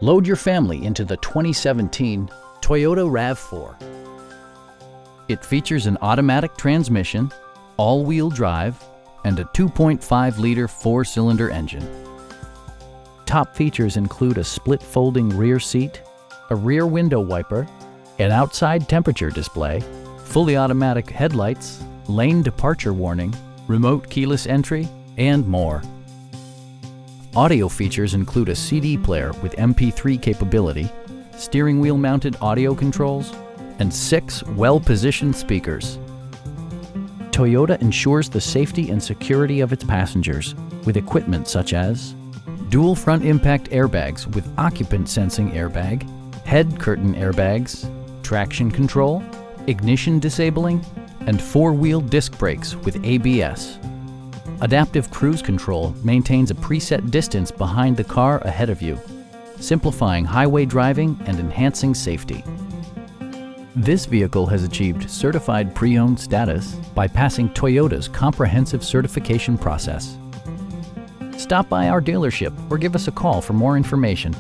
Load your family into the 2017 Toyota RAV4. It features an automatic transmission, all-wheel drive, and a 2.5-liter four-cylinder engine. Top features include a split folding rear seat, a rear window wiper, an outside temperature display, fully automatic headlights, lane departure warning, remote keyless entry, and more. Audio features include a CD player with MP3 capability, steering wheel mounted audio controls, and 6 well-positioned speakers. Toyota ensures the safety and security of its passengers with equipment such as dual front impact airbags with occupant sensing airbag, head curtain airbags, traction control, ignition disabling, and 4-wheel disc brakes with ABS. Adaptive Cruise Control maintains a preset distance behind the car ahead of you, simplifying highway driving and enhancing safety. This vehicle has achieved certified pre-owned status by passing Toyota's comprehensive certification process. Stop by our dealership or give us a call for more information.